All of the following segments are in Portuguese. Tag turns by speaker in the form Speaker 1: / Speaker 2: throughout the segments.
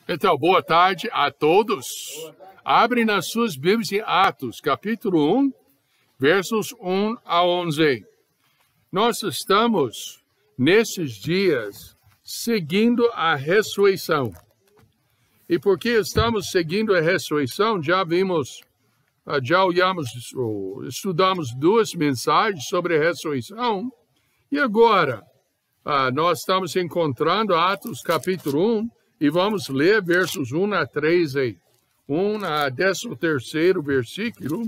Speaker 1: Então, boa tarde a todos. Abre nas suas Bíblias em Atos, capítulo 1, versos 1 a 11. Nós estamos, nesses dias, seguindo a ressurreição. E porque estamos seguindo a ressurreição, estudamos duas mensagens sobre a ressurreição. E agora, nós estamos encontrando Atos, capítulo 1, e vamos ler versos 1 a 3 aí. 1 a 13º versículo.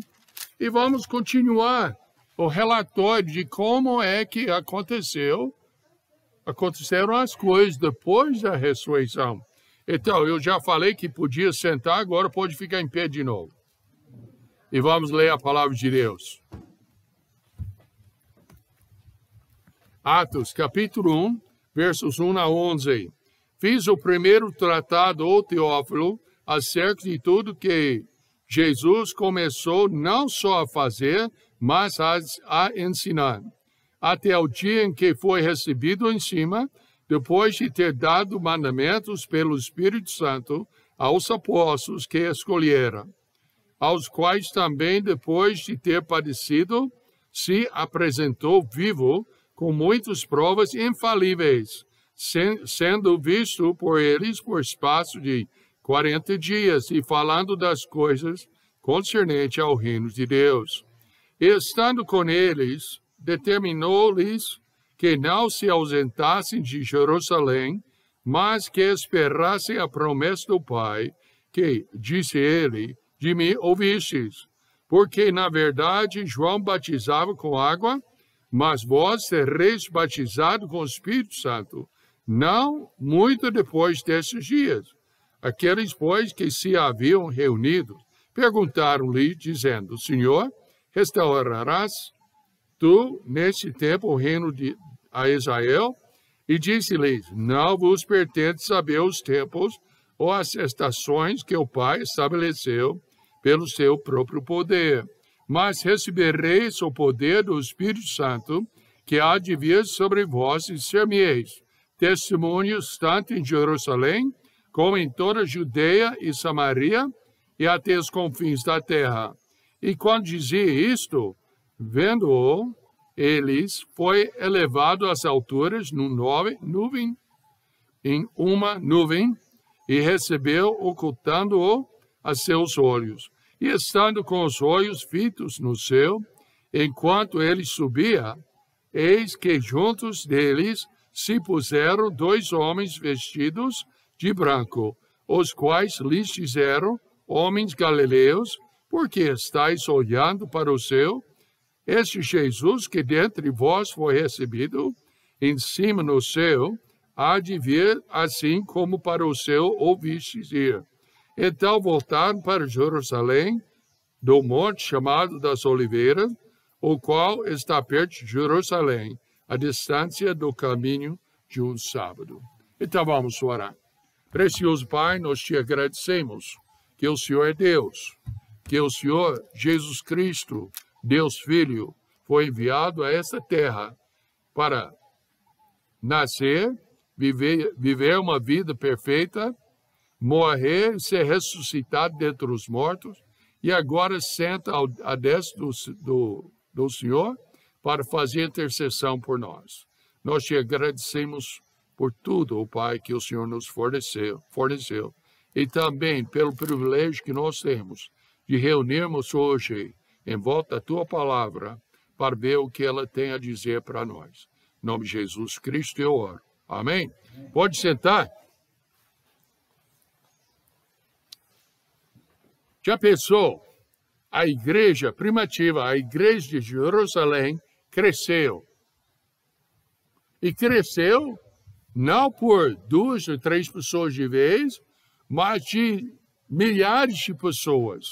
Speaker 1: E vamos continuar o relatório de como é que aconteceram as coisas depois da ressurreição. Então, eu já falei que podia sentar, agora pode ficar em pé de novo. E vamos ler a palavra de Deus. Atos, capítulo 1, versos 1 a 11. Fiz o primeiro tratado, ó Teófilo, acerca de tudo que Jesus começou não só a fazer, mas a ensinar, até o dia em que foi recebido em cima, depois de ter dado mandamentos pelo Espírito Santo aos apóstolos que escolhera, aos quais também, depois de ter padecido, se apresentou vivo, com muitas provas infalíveis, sendo visto por eles por espaço de 40 dias, e falando das coisas concernentes ao reino de Deus. E estando com eles, determinou-lhes que não se ausentassem de Jerusalém, mas que esperassem a promessa do Pai, que, disse ele, de mim ouvistes. Porque, na verdade, João batizava com água, mas vós sereis batizados com o Espírito Santo, não muito depois desses dias. Aqueles, pois, que se haviam reunido, perguntaram-lhe, dizendo, Senhor, restaurarás tu, nesse tempo, o reino a Israel? E disse-lhes, não vos pertence saber os tempos ou as estações que o Pai estabeleceu pelo seu próprio poder. Mas recebereis o poder do Espírito Santo, que há de vir sobre vós, e ser-me-eis testemunhos tanto em Jerusalém, como em toda a Judeia e Samaria, e até os confins da terra. E quando dizia isto, vendo-o, eles, foi elevado às alturas em uma nuvem, e recebeu, ocultando-o a seus olhos. E estando com os olhos fitos no céu, enquanto ele subia, eis que juntos deles se puseram dois homens vestidos de branco, os quais lhes disseram, homens galileus, por que estáis olhando para o céu? Este Jesus que dentre vós foi recebido, em cima no céu, há de vir assim como para o céu ouvistes ir. Então voltaram para Jerusalém, do monte chamado das Oliveiras, o qual está perto de Jerusalém, a distância do caminho de um sábado. Então vamos orar. Precioso Pai, nós te agradecemos que o Senhor é Deus, que o Senhor Jesus Cristo, Deus Filho, foi enviado a esta terra para nascer, viver uma vida perfeita, morrer e ser ressuscitado dentre os mortos, e agora senta à destra do Senhor para fazer intercessão por nós. Nós te agradecemos por tudo, ó Pai, que o Senhor nos forneceu, e também pelo privilégio que nós temos de reunirmos hoje em volta da Tua Palavra para ver o que ela tem a dizer para nós. Em nome de Jesus Cristo eu oro. Amém? Pode sentar. Já pensou? A igreja primitiva, a igreja de Jerusalém, cresceu. E cresceu não por 2 ou 3 pessoas de vez, mas de milhares de pessoas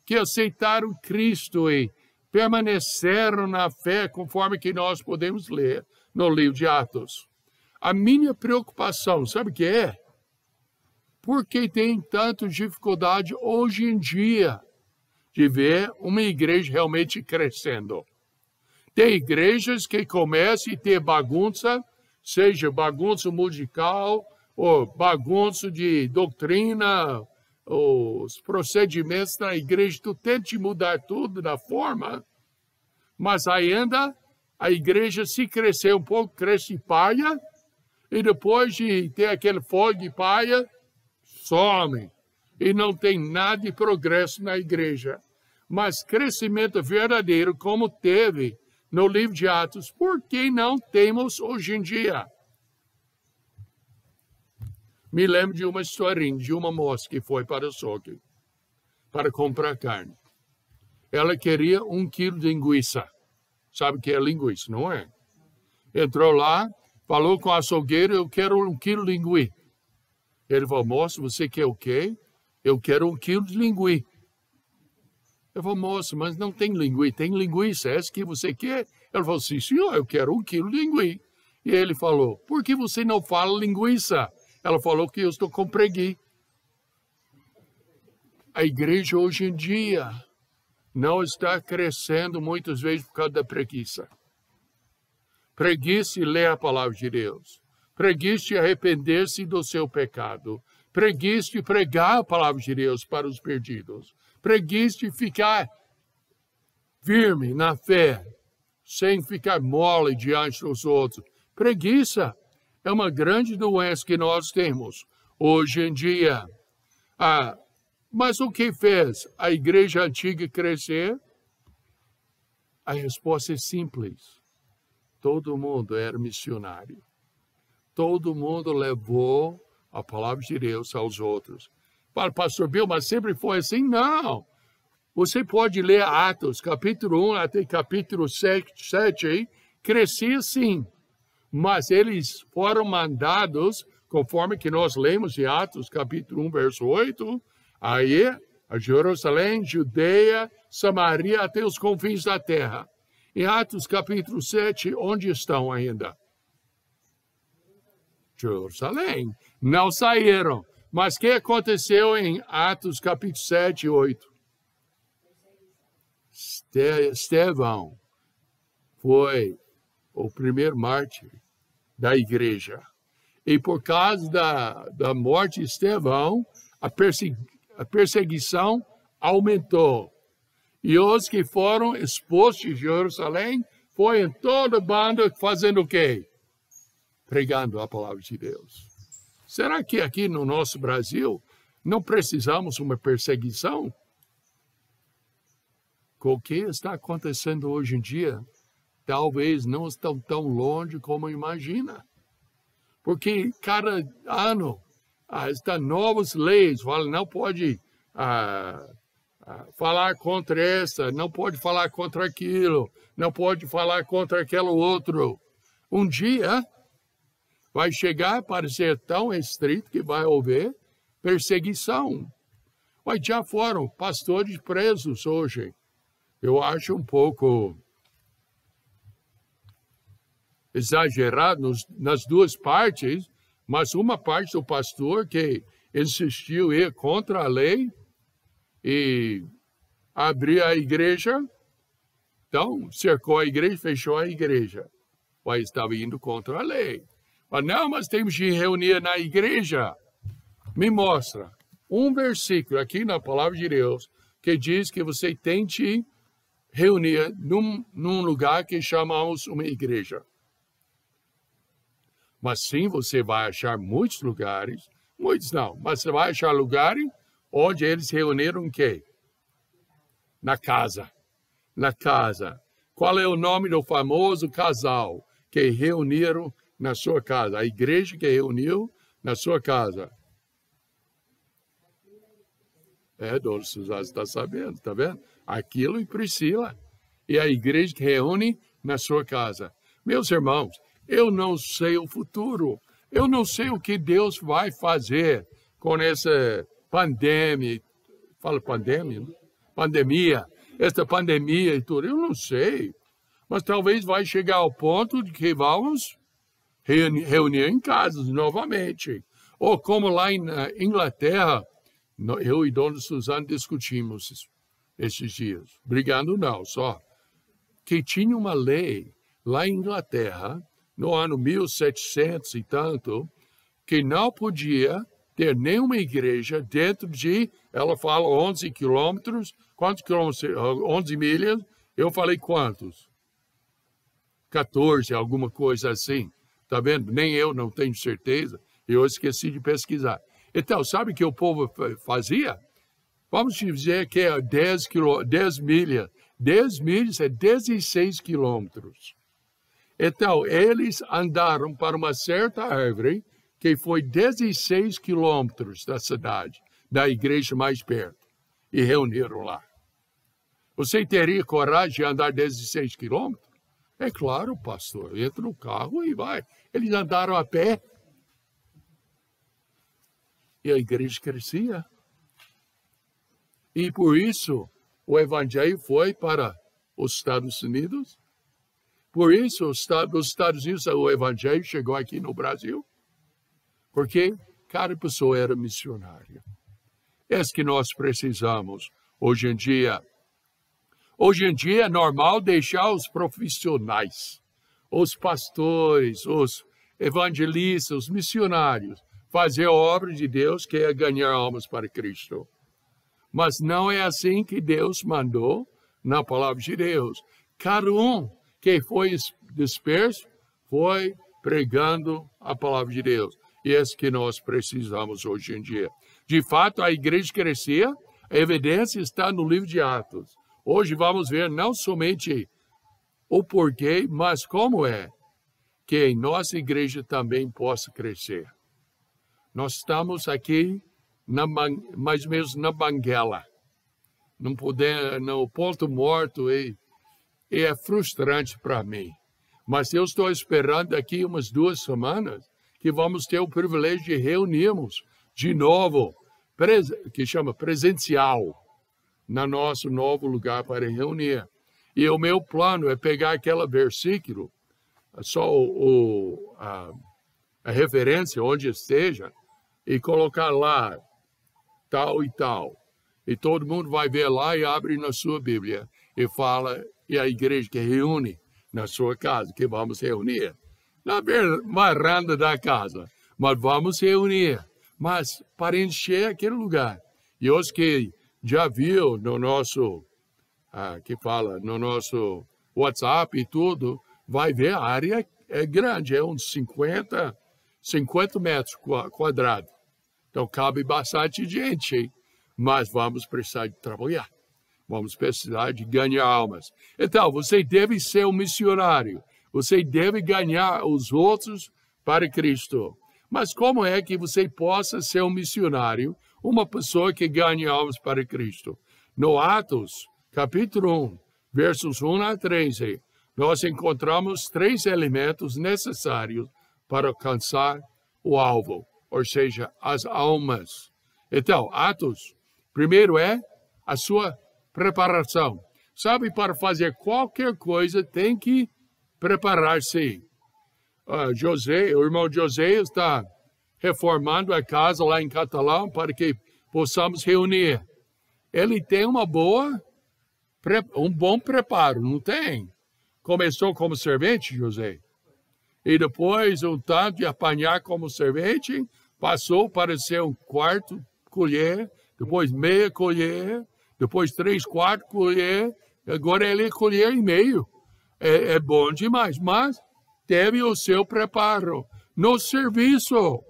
Speaker 1: que aceitaram Cristo e permaneceram na fé, conforme que nós podemos ler no livro de Atos. A minha preocupação, sabe o que é? Por que tem tanta dificuldade hoje em dia de ver uma igreja realmente crescendo? Tem igrejas que começam a ter bagunça, seja bagunça musical, o bagunço de doutrina, os procedimentos da igreja, tu tente mudar tudo da forma, mas ainda a igreja se crescer um pouco, cresce e paia, e depois de ter aquele fogo de paia, some. E não tem nada de progresso na igreja. Mas crescimento verdadeiro, como teve no livro de Atos, por que não temos hoje em dia? Me lembro de uma historinha de uma moça que foi para o açougue para comprar carne. Ela queria 1 quilo de linguiça. Sabe o que é linguiça, não é? Entrou lá, falou com o açougueiro, eu quero 1 quilo de linguiça. Ele falou, moça, você quer o quê? Eu quero 1 quilo de linguiça. Eu falei, moça, mas não tem linguiça, tem linguiça, essa que você quer? Ela falou, sim, senhor, eu quero 1 quilo de linguiça. E ele falou, por que você não fala linguiça? Ela falou que eu estou com preguiça. A igreja hoje em dia não está crescendo muitas vezes por causa da preguiça. Preguiça de ler a palavra de Deus. Preguiça de arrepender-se do seu pecado. Preguiça de pregar a palavra de Deus para os perdidos. Preguiça de ficar firme na fé, sem ficar mole diante dos outros. Preguiça é uma grande doença que nós temos hoje em dia. Mas o que fez a igreja antiga crescer? A resposta é simples. Todo mundo era missionário. Todo mundo levou a palavra de Deus aos outros. Para pastor Bill, mas sempre foi assim? Não. Você pode ler Atos, capítulo 1 até capítulo 7, crescia sim. Mas eles foram mandados, conforme que nós lemos em Atos, capítulo 1, verso 8, aí a Jerusalém, Judeia, Samaria, até os confins da terra. Em Atos, capítulo 7, onde estão ainda? Jerusalém. Não saíram. Mas o que aconteceu em Atos, capítulo 7 e 8? Estevão foi o primeiro mártir da igreja. E por causa da morte de Estevão, a perseguição aumentou. E os que foram expulsos de Jerusalém foi em toda banda fazendo o quê? Pregando a palavra de Deus. Será que aqui no nosso Brasil não precisamos de uma perseguição? Com o que está acontecendo hoje em dia, talvez não estão tão longe como imagina. Porque cada ano estão novas leis, não pode falar contra essa, não pode falar contra aquilo, não pode falar contra aquele outro. Um dia vai chegar para ser tão estrito que vai haver perseguição. Mas já foram pastores presos hoje. Eu acho um pouco exagerado nas duas partes, mas uma parte do pastor que insistiu em ir contra a lei e abrir a igreja, então cercou a igreja, fechou a igreja, mas estava indo contra a lei. Mas não, mas temos de reunir na igreja. Me mostra um versículo aqui na palavra de Deus que diz que você tem de reunir num lugar que chamamos uma igreja. Mas sim, você vai achar muitos lugares, muitos não, mas você vai achar lugares onde eles reuniram o quê? Na casa. Na casa. Qual é o nome do famoso casal que reuniram na sua casa? A igreja que reuniu na sua casa. Dona Suzana está sabendo, está vendo? Aquilo e Priscila. E a igreja que reúne na sua casa. Meus irmãos, eu não sei o futuro. Eu não sei o que Deus vai fazer com essa pandemia. Fala pandemia? Pandemia. Esta pandemia e tudo. Eu não sei. Mas talvez vai chegar ao ponto de que vamos reunir em casas novamente. Ou como lá em Inglaterra, eu e Dona Suzana discutimos esses dias. Brigando não, só. Que tinha uma lei lá em Inglaterra, no ano 1700 e tanto, que não podia ter nenhuma igreja dentro de, ela fala 11 quilômetros, quantos quilômetros? 11 milhas, eu falei quantos? 14, alguma coisa assim. Tá vendo? Nem eu não tenho certeza, eu esqueci de pesquisar. Então, sabe o que o povo fazia? Vamos dizer que é 10 milhas. 10 milhas é 16 quilômetros. Então, eles andaram para uma certa árvore que foi 16 quilômetros da cidade, da igreja mais perto, e reuniram lá. Você teria coragem de andar 16 quilômetros? É claro, pastor, entra no carro e vai. Eles andaram a pé. E a igreja crescia. E por isso o evangelho foi para os Estados Unidos. Por isso os Estados Unidos o evangelho chegou aqui no Brasil. Porque cada pessoa era missionária. É isso que nós precisamos hoje em dia. Hoje em dia é normal deixar os profissionais, os pastores, os evangelistas, os missionários, fazer a obra de Deus, que é ganhar almas para Cristo. Mas não é assim que Deus mandou na palavra de Deus. Cada um que foi disperso foi pregando a palavra de Deus. E é isso que nós precisamos hoje em dia. De fato, a igreja crescia, a evidência está no livro de Atos. Hoje vamos ver não somente o porquê, mas como é que em nossa igreja também possa crescer. Nós estamos aqui mais ou menos na banguela. Não poder, no ponto morto, e é frustrante para mim. Mas eu estou esperando daqui umas 2 semanas que vamos ter o privilégio de reunirmos de novo, que chama presencial, no nosso novo lugar para reunir. E o meu plano é pegar aquele versículo, só a referência onde esteja, e colocar lá, tal e tal. E todo mundo vai ver lá e abre na sua Bíblia e fala, e a igreja que reúne na sua casa, que vamos reunir. Na varanda da casa, mas vamos reunir. Mas para encher aquele lugar. E os que já viu no nosso, no nosso WhatsApp e tudo, vai ver a área é grande, é uns 50 metros quadrados. Então cabe bastante gente, mas vamos precisar de trabalhar. Vamos precisar de ganhar almas. Então, você deve ser um missionário. Você deve ganhar os outros para Cristo. Mas como é que você possa ser um missionário, uma pessoa que ganha almas para Cristo? No Atos, capítulo 1, versos 1 a 13, nós encontramos 3 elementos necessários para alcançar o alvo, ou seja, as almas. Então, Atos, primeiro é a sua preparação. Sabe, para fazer qualquer coisa, tem que preparar-se. O irmão José está reformando a casa lá em Catalão para que possamos reunir. Ele tem um bom preparo, não tem? Começou como servente, José, e depois um tanto de apanhar como servente, passou para ser um quarto colher, depois meia colher, depois 3/4 colher, agora ele é colher e meio. É bom demais, mas teve o seu preparo no serviço.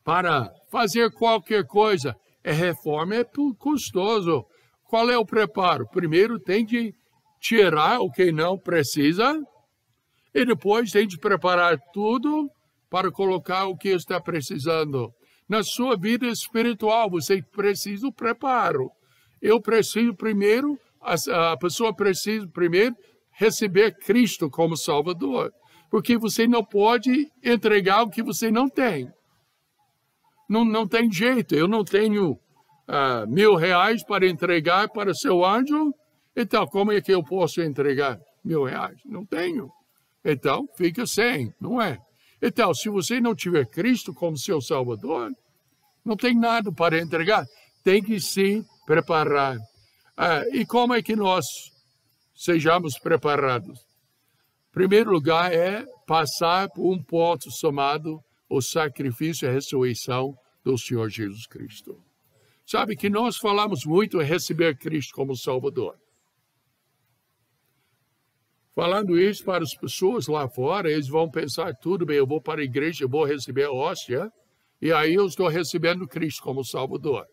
Speaker 1: Para fazer qualquer coisa, reforma é custoso. Qual é o preparo? Primeiro tem de tirar o que não precisa e depois tem de preparar tudo para colocar o que está precisando. Na sua vida espiritual, você precisa do preparo. Eu preciso primeiro, a pessoa precisa primeiro receber Cristo como Salvador. Porque você não pode entregar o que você não tem. Não tem jeito. Eu não tenho R$1.000 para entregar para seu anjo. Então, como é que eu posso entregar R$1.000? Não tenho. Então, fica sem, não é? Então, se você não tiver Cristo como seu Salvador, não tem nada para entregar. Tem que se preparar. E como é que nós sejamos preparados? Em primeiro lugar, é passar por um ponto chamado o sacrifício e a ressurreição do Senhor Jesus Cristo. Sabe que nós falamos muito em receber Cristo como Salvador. Falando isso para as pessoas lá fora, eles vão pensar, tudo bem, eu vou para a igreja, eu vou receber a hóstia, e aí eu estou recebendo Cristo como Salvador.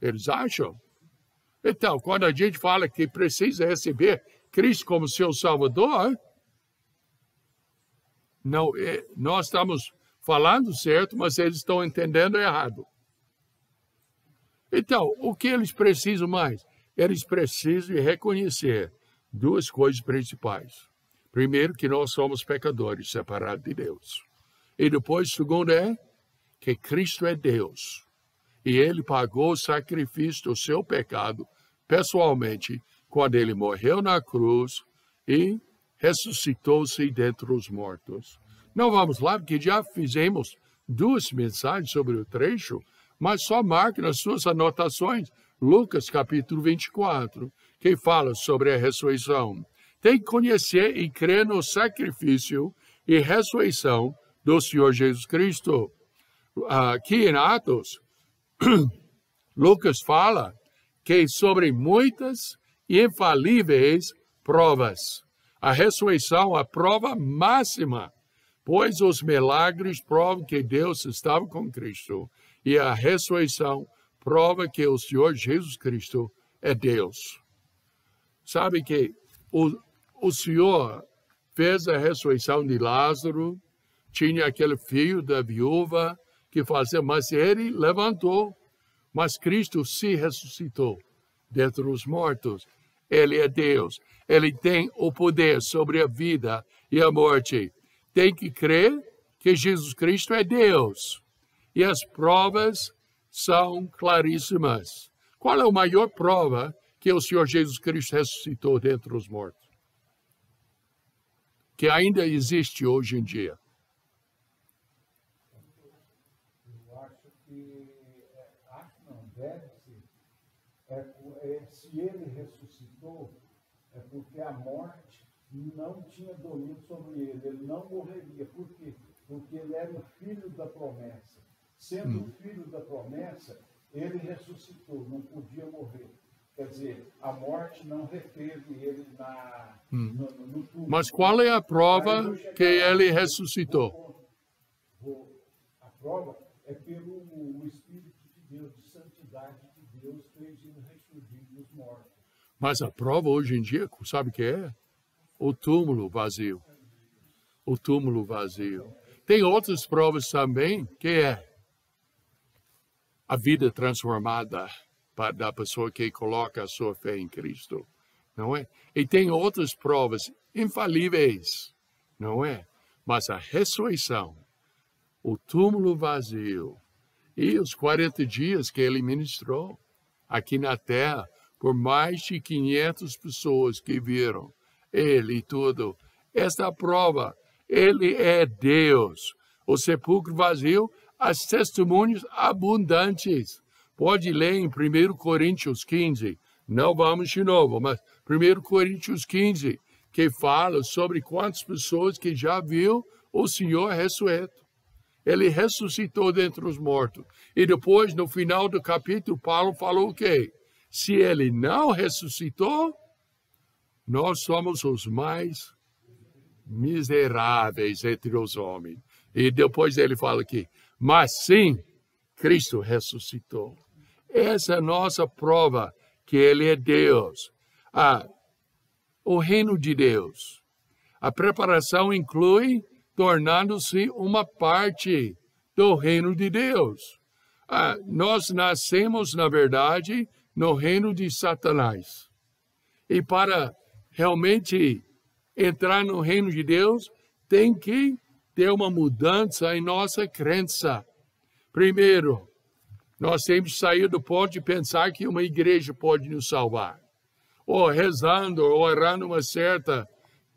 Speaker 1: Eles acham? Então, quando a gente fala que precisa receber Cristo como seu Salvador, não, nós estamos falando certo, mas eles estão entendendo errado. Então, o que eles precisam mais? Eles precisam reconhecer duas coisas principais. Primeiro, que nós somos pecadores, separados de Deus. E depois, segundo que Cristo é Deus. E Ele pagou o sacrifício do seu pecado, pessoalmente, quando Ele morreu na cruz e ressuscitou-se dentre os mortos. Não vamos lá, porque já fizemos 2 mensagens sobre o trecho, mas só marque nas suas anotações Lucas capítulo 24, que fala sobre a ressurreição. Tem que conhecer e crer no sacrifício e ressurreição do Senhor Jesus Cristo. Aqui em Atos, Lucas fala que sobre muitas e infalíveis provas. A ressurreição é a prova máxima, pois os milagres provam que Deus estava com Cristo. E a ressurreição prova que o Senhor Jesus Cristo é Deus. Sabe que o Senhor fez a ressurreição de Lázaro, tinha aquele filho da viúva que fazia, mas ele levantou, mas Cristo se ressuscitou dentre os mortos. Ele é Deus, ele tem o poder sobre a vida e a morte. Tem que crer que Jesus Cristo é Deus. E as provas são claríssimas. Qual é a maior prova que o Senhor Jesus Cristo ressuscitou dentre os mortos? Que ainda existe hoje em dia.
Speaker 2: Eu acho que, não, deve-se, se ele ressuscitou, é porque a morte não tinha domínio sobre ele não morreria. Por quê? Porque ele era o filho da promessa. Sendo o filho da promessa, ele ressuscitou, não podia morrer. Quer dizer, a morte não reteve ele no túmulo.
Speaker 1: Mas qual é a prova que ele ressuscitou?
Speaker 2: A prova é pelo Espírito de Deus, de santidade que Deus fez ele ressurgir dos mortos.
Speaker 1: Mas a prova hoje em dia, sabe o que é? O túmulo vazio. O túmulo vazio. Tem outras provas também, que é a vida transformada da pessoa que coloca a sua fé em Cristo, não é? E tem outras provas infalíveis, não é? Mas a ressurreição, o túmulo vazio e os 40 dias que ele ministrou aqui na terra, por mais de 500 pessoas que viram ele e tudo. Esta é a prova. Ele é Deus. O sepulcro vazio, as testemunhas abundantes. Pode ler em 1 Coríntios 15. Não vamos de novo, mas 1 Coríntios 15, que fala sobre quantas pessoas que já viu o Senhor ressurreto. Ele ressuscitou dentre os mortos. E depois, no final do capítulo, Paulo falou o quê? Se ele não ressuscitou, nós somos os mais miseráveis entre os homens. E depois ele fala aqui, mas sim, Cristo ressuscitou. Essa é a nossa prova que ele é Deus. O reino de Deus. A preparação inclui tornando-se uma parte do reino de Deus. Nós nascemos, na verdade, no reino de Satanás. E para realmente entrar no reino de Deus, tem que ter uma mudança em nossa crença. Primeiro, nós temos que sair do ponto de pensar que uma igreja pode nos salvar. Ou rezando, ou orando uma certa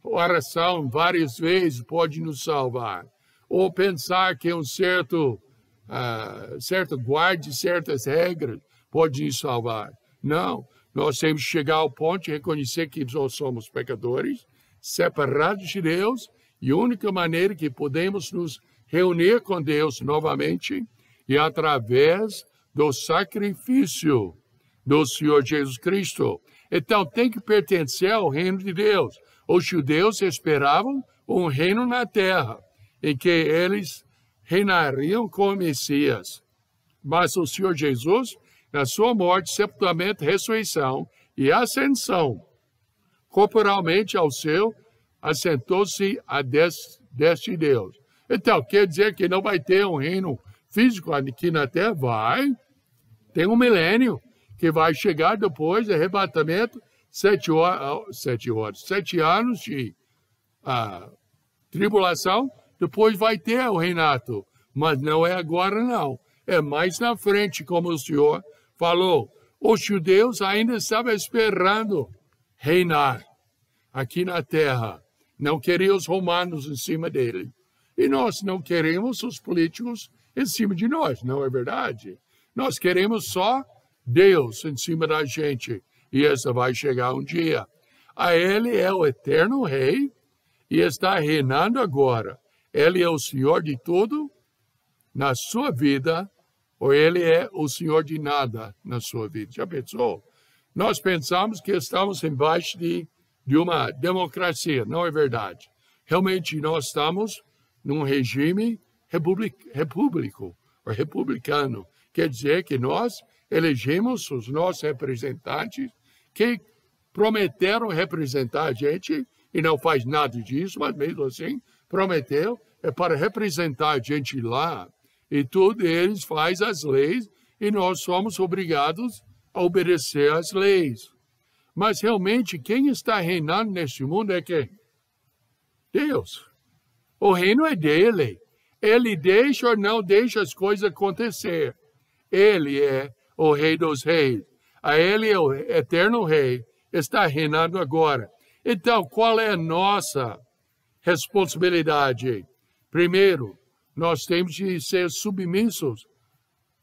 Speaker 1: oração várias vezes pode nos salvar. Ou pensar que um certo guarde certas regras pode nos salvar. Não, nós temos que chegar ao ponto de reconhecer que nós somos pecadores, separados de Deus, e a única maneira que podemos nos reunir com Deus novamente e através do sacrifício do Senhor Jesus Cristo. Então, tem que pertencer ao reino de Deus. Os judeus esperavam um reino na terra, em que eles reinariam com o Messias. Mas o Senhor Jesus, na sua morte, sepultamento, ressurreição e ascensão, corporalmente ao céu, assentou-se à destra de Deus. Então, quer dizer que não vai ter um reino físico aqui na terra? Vai. Tem um milênio que vai chegar depois do arrebatamento, 7 anos de tribulação, depois vai ter o reinato. Mas não é agora, não. É mais na frente, como o Senhor falou. Os judeus ainda estavam esperando reinar aqui na terra. Não queriam os romanos em cima dele. E nós não queremos os políticos em cima de nós, não é verdade? Nós queremos só Deus em cima da gente. E essa vai chegar um dia. A Ele é o eterno rei e está reinando agora. Ele é o Senhor de tudo na sua vida, ou Ele é o Senhor de nada na sua vida. Já pensou? Nós pensamos que estamos embaixo de uma democracia. Não é verdade. Realmente nós estamos num regime republicano. Quer dizer que nós elegemos os nossos representantes que prometeram representar a gente e não faz nada disso, mas mesmo assim prometeu, é para representar a gente lá. E tudo eles faz as leis e nós somos obrigados a obedecer às leis. Mas realmente quem está reinando neste mundo é quem? Deus. O reino é dele. Ele deixa ou não deixa as coisas acontecer. Ele é o Rei dos Reis. A Ele é o eterno Rei. Está reinando agora. Então, qual é a nossa responsabilidade? Primeiro, nós temos de ser submissos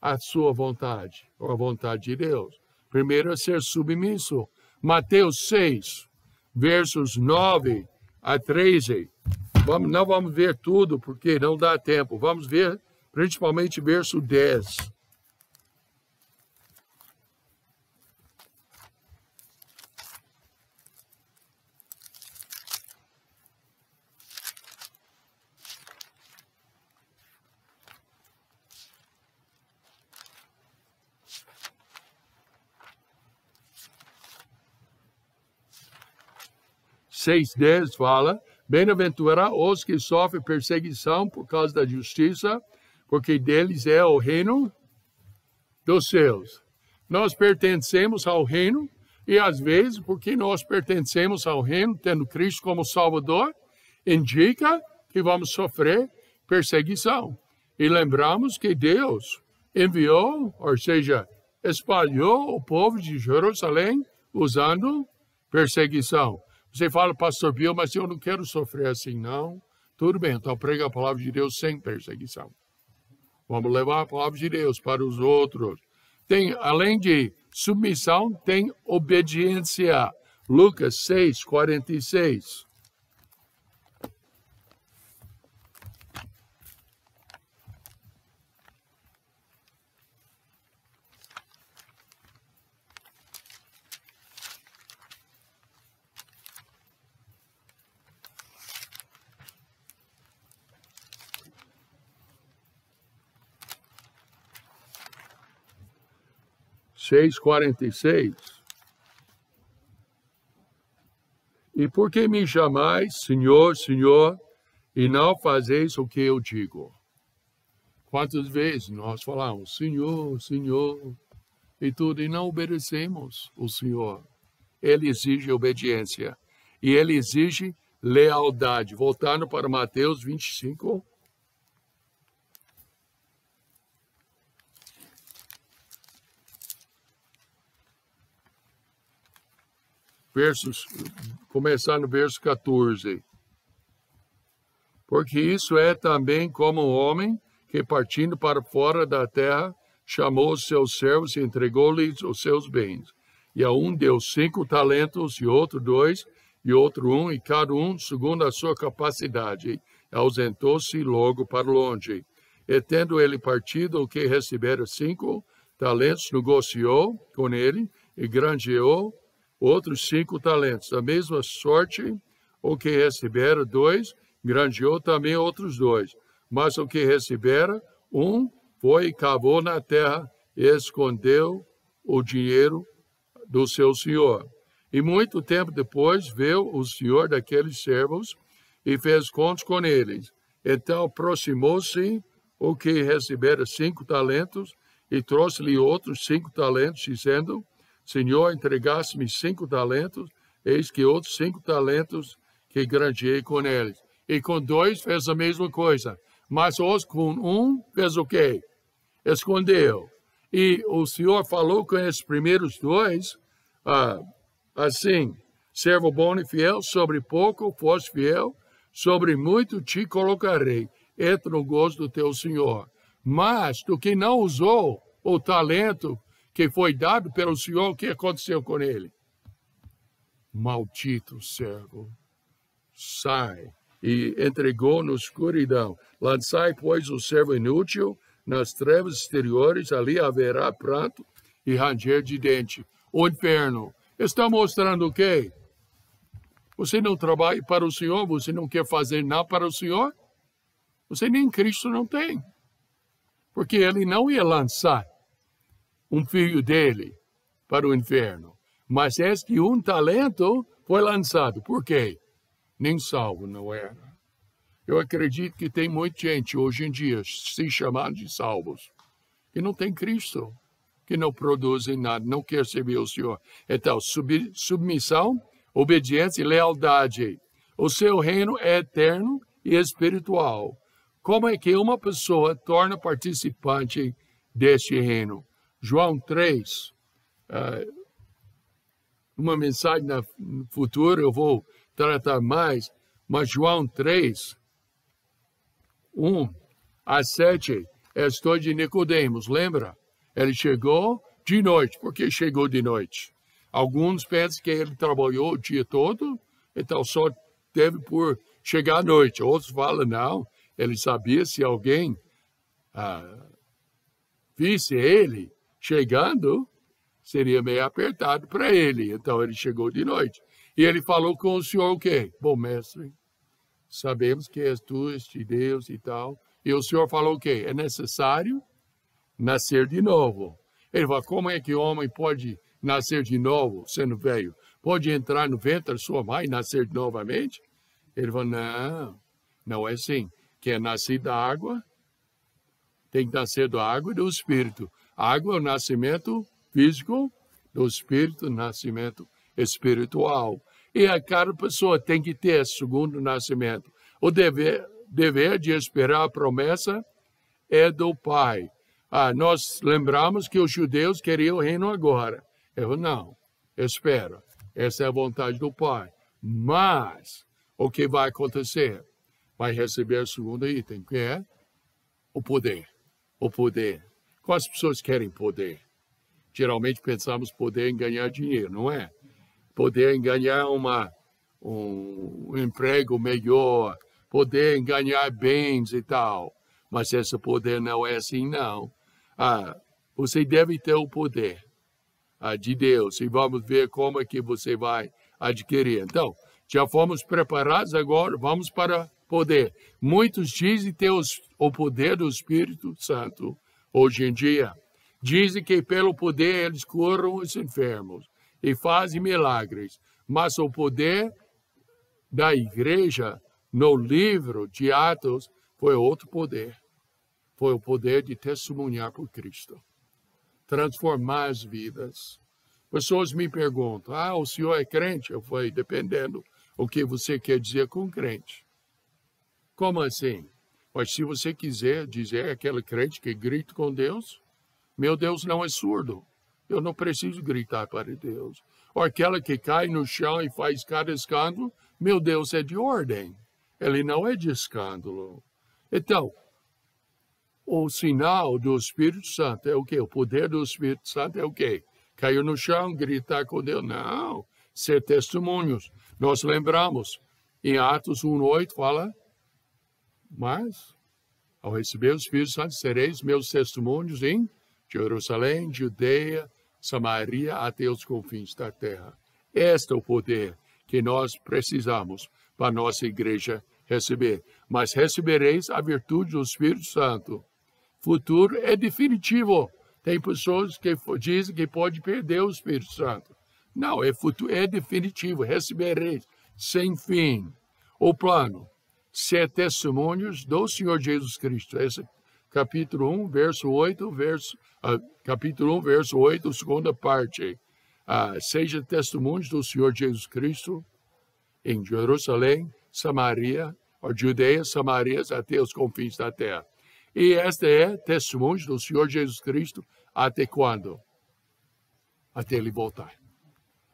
Speaker 1: à sua vontade, ou à vontade de Deus. Primeiro é ser submisso. Mateus 6, versos 9 a 13. Não vamos ver tudo, porque não dá tempo. Vamos ver principalmente verso 10. Seis 10 fala: bem-aventurados os que sofrem perseguição por causa da justiça, porque deles é o reino dos céus. Nós pertencemos ao reino, e às vezes, porque nós pertencemos ao reino, tendo Cristo como Salvador, indica que vamos sofrer perseguição. E lembramos que Deus enviou, ou seja, espalhou o povo de Jerusalém usando perseguição. Você fala, pastor Bill, mas eu não quero sofrer assim, não. Tudo bem, então prega a palavra de Deus sem perseguição. Vamos levar a palavra de Deus para os outros. Tem, além de submissão, tem obediência. Lucas 6, 46. Seis 46. E por que me chamais, Senhor, Senhor, e não fazeis o que eu digo? Quantas vezes nós falamos, Senhor, Senhor, e tudo, e não obedecemos o Senhor. Ele exige obediência. E ele exige lealdade. Voltando para Mateus 25. Começar no verso 14. Porque isso é também como um homem que, partindo para fora da terra, chamou os seus servos e entregou-lhes os seus bens. E a um deu 5 talentos, e outro 2, e outro 1, e cada um segundo a sua capacidade. ausentou-se logo para longe. E tendo ele partido, o que recebera 5 talentos, negociou com ele e granjeou outros 5 talentos. Da mesma sorte, o que recebera 2, granjeou também outros 2. Mas o que recebera 1, foi e cavou na terra e escondeu o dinheiro do seu senhor. E muito tempo depois veio o senhor daqueles servos e fez contas com eles. Então aproximou-se o que recebera 5 talentos e trouxe-lhe outros 5 talentos, dizendo: Senhor, entregaste-me 5 talentos, eis que outros 5 talentos que granjeei com eles. E com 2 fez a mesma coisa, mas os com 1 fez o quê? Escondeu. E o Senhor falou com esses primeiros 2, assim: servo bom e fiel, sobre pouco foste fiel, sobre muito te colocarei, entra no gozo do teu Senhor. Mas do que não usou o talento que foi dado pelo Senhor, o que aconteceu com ele? Maldito servo, sai, e entregou na escuridão. Lançai, pois, o servo inútil nas trevas exteriores, ali haverá pranto e ranger de dente. O inferno está mostrando o quê? Você não trabalha para o Senhor, você não quer fazer nada para o Senhor, você nem Cristo não tem. Porque ele não ia lançar um filho dele para o inferno. Mas este um talento foi lançado. Por quê? Nem salvo não era. Eu acredito que tem muita gente hoje em dia se chamando de salvos, que não tem Cristo, que não produzem nada, não quer servir o Senhor. Então, submissão, obediência e lealdade. O seu reino é eterno e espiritual. Como é que uma pessoa torna participante deste reino? João 3, uma mensagem no futuro eu vou tratar mais, mas João 3, 1 a 7, é a história de Nicodemos, lembra? Ele chegou de noite. Por que chegou de noite? Alguns pensam que ele trabalhou o dia todo, então só teve por chegar à noite. Outros falam, não, ele sabia se alguém visse ele chegando, seria meio apertado para ele. Então ele chegou de noite. E ele falou com o Senhor o quê? Bom, mestre, sabemos que és tu, este Deus e tal. E o Senhor falou o quê? É necessário nascer de novo. Ele falou, como é que o homem pode nascer de novo, sendo velho? Pode entrar no ventre da sua mãe e nascer novamente? Ele falou, não é assim. Quem é nascido da água, tem que nascer da água e do Espírito. A água é o nascimento físico, do Espírito, o nascimento espiritual. E a cada pessoa tem que ter esse segundo nascimento. O dever de esperar a promessa é do Pai. Nós lembramos que os judeus queriam o reino agora. Eu não, espera. Essa é a vontade do Pai. Mas, o que vai acontecer? Vai receber o segundo item, que é o poder. O poder. Quais pessoas querem poder? Geralmente pensamos poder em ganhar dinheiro, não é? Poder em ganhar um emprego melhor, poder em ganhar bens e tal. Mas esse poder não é assim, não. Você deve ter o poder de Deus e vamos ver como é que você vai adquirir. Então, já fomos preparados, agora vamos para poder. Muitos dizem ter o poder do Espírito Santo hoje em dia. Dizem que pelo poder eles curam os enfermos e fazem milagres. Mas o poder da igreja no livro de Atos foi outro poder. Foi o poder de testemunhar por Cristo. Transformar as vidas. Pessoas me perguntam, o senhor é crente? Eu falei, dependendo o que você quer dizer com crente. Como assim? Mas se você quiser dizer aquele crente que grita com Deus, meu Deus não é surdo. Eu não preciso gritar para Deus. Ou aquela que cai no chão e faz cada escândalo, meu Deus é de ordem. Ele não é de escândalo. Então, o sinal do Espírito Santo é o quê? O poder do Espírito Santo é o quê? Caiu no chão, gritar com Deus? Não. Ser testemunhos. Nós lembramos, em Atos 1:8 fala Mas, ao receber o Espírito Santo, sereis meus testemunhos em Jerusalém, Judeia, Samaria, até os confins da terra. Este é o poder que nós precisamos para a nossa igreja receber. Mas recebereis a virtude do Espírito Santo. Futuro é definitivo. Tem pessoas que dizem que pode perder o Espírito Santo. Não, é futuro, é definitivo. Recebereis sem fim. O plano, ser testemunhos do Senhor Jesus Cristo. Esse capítulo 1, verso 8, capítulo 1, verso 8, segunda parte. Seja testemunhos do Senhor Jesus Cristo em Jerusalém, Samaria, ou Judeia, Samaria, até os confins da terra. E este é testemunho do Senhor Jesus Cristo até quando? Até Ele voltar.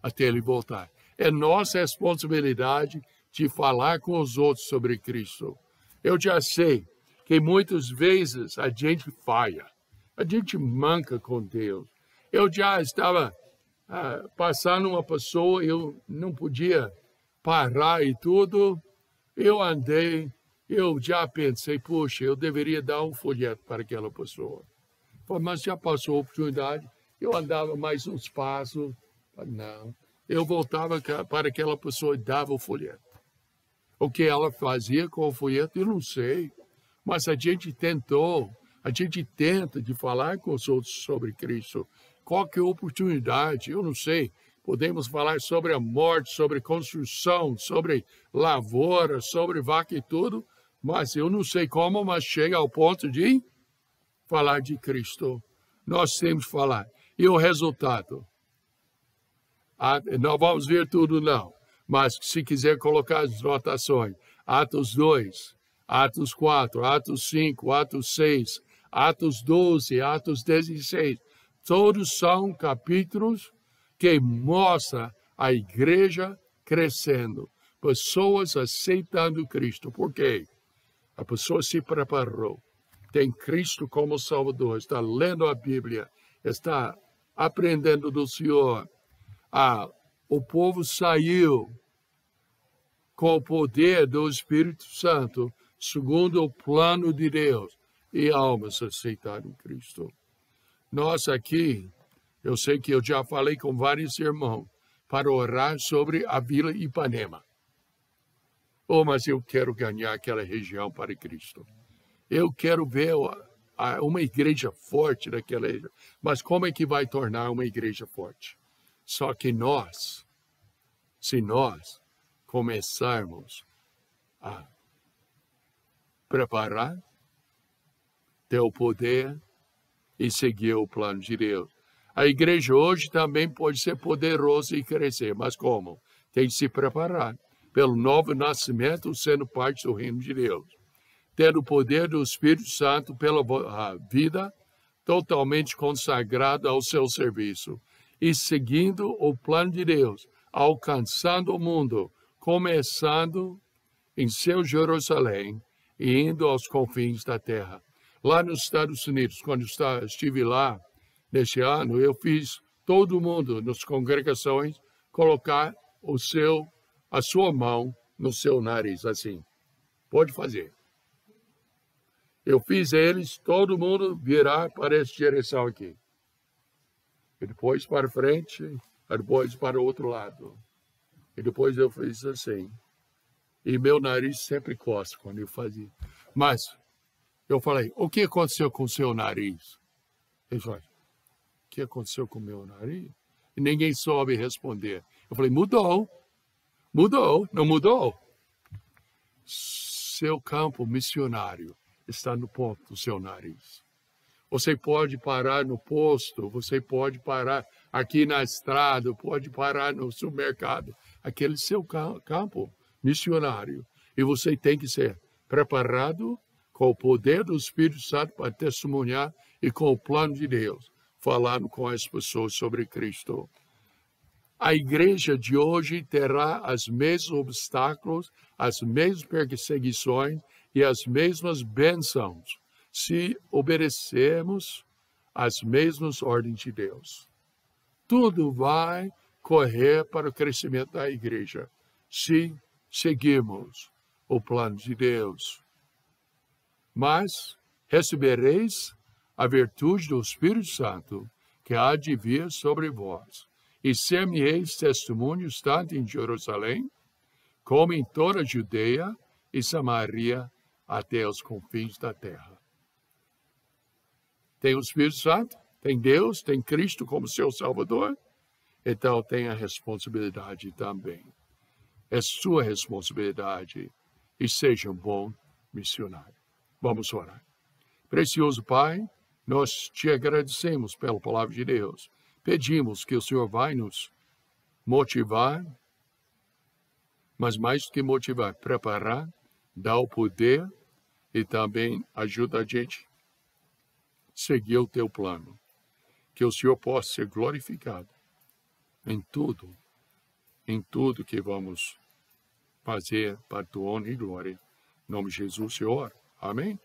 Speaker 1: Até Ele voltar. É nossa responsabilidade de falar com os outros sobre Cristo. Eu já sei que muitas vezes a gente falha. A gente manca com Deus. Eu já estava passando uma pessoa, eu não podia parar e tudo. Eu andei, eu já pensei, puxa, eu deveria dar um folheto para aquela pessoa. Mas já passou a oportunidade, eu andava mais uns passos, não. Eu voltava para aquela pessoa e dava o folheto. O que ela fazia com o folheto, eu não sei. Mas a gente tenta de falar com os outros sobre Cristo. Qualquer oportunidade, eu não sei. Podemos falar sobre a morte, sobre construção, sobre lavoura, sobre vaca e tudo, mas eu não sei como, mas chega ao ponto de falar de Cristo. Nós temos que falar. E o resultado? Não vamos ver tudo, não. Mas se quiser colocar as notações, Atos 2, Atos 4, Atos 5, Atos 6, Atos 12, Atos 16, todos são capítulos que mostram a igreja crescendo, pessoas aceitando Cristo. Por quê? A pessoa se preparou, tem Cristo como Salvador, está lendo a Bíblia, está aprendendo do Senhor. O povo saiu com o poder do Espírito Santo, segundo o plano de Deus, e almas aceitaram Cristo. Nós aqui, eu sei que eu já falei com vários irmãos para orar sobre a Vila Ipanema. Mas eu quero ganhar aquela região para Cristo. Eu quero ver uma igreja forte naquela região. Mas como é que vai tornar uma igreja forte? Só que se nós começarmos a preparar, ter o poder e seguir o plano de Deus. A igreja hoje também pode ser poderosa e crescer, mas como? Tem que se preparar pelo novo nascimento, sendo parte do reino de Deus. Tendo o poder do Espírito Santo pela vida totalmente consagrada ao seu serviço e seguindo o plano de Deus, alcançando o mundo, começando em seu Jerusalém e indo aos confins da terra. Lá nos Estados Unidos, quando estive lá, neste ano, eu fiz todo mundo, nas congregações, colocar a sua mão no seu nariz, assim. Pode fazer. Eu fiz eles, todo mundo virar para essa direção aqui. E depois para frente, e depois para o outro lado. E depois eu fiz assim. E meu nariz sempre coça quando eu fazia. Mas eu falei, o que aconteceu com o seu nariz? Ele falou, o que aconteceu com o meu nariz? E ninguém soube responder. Eu falei, mudou. Mudou, não mudou? Seu campo missionário está no ponto do seu nariz. Você pode parar no posto, você pode parar aqui na estrada, pode parar no supermercado. Aquele seu campo missionário. E você tem que ser preparado com o poder do Espírito Santo para testemunhar e com o plano de Deus, falando com as pessoas sobre Cristo. A igreja de hoje terá os mesmos obstáculos, as mesmas perseguições e as mesmas bênçãos, se obedecermos às mesmas ordens de Deus. Tudo vai correr para o crescimento da igreja, se seguirmos o plano de Deus. mas recebereis a virtude do Espírito Santo, que há de vir sobre vós, e ser-me-eis testemunhos tanto em Jerusalém, como em toda a Judeia e Samaria, até os confins da terra. Tem o Espírito Santo, tem Deus, tem Cristo como seu Salvador, então tem a responsabilidade também. É sua responsabilidade e seja um bom missionário. Vamos orar. Precioso Pai, nós te agradecemos pela palavra de Deus. Pedimos que o Senhor vai nos motivar, mas mais do que motivar, preparar, dar o poder e também ajuda a gente a seguir o teu plano. Que o Senhor possa ser glorificado em tudo que vamos fazer para a tua honra e glória. Em nome de Jesus, Senhor. Amém?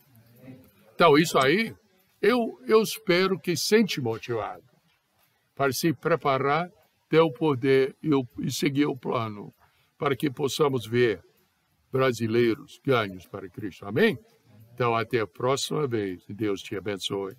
Speaker 1: Então, isso aí, eu espero que sente motivado para se preparar, ter o poder e seguir o plano, para que possamos ver brasileiros ganhos para Cristo. Amém? Então, até a próxima vez. Deus te abençoe.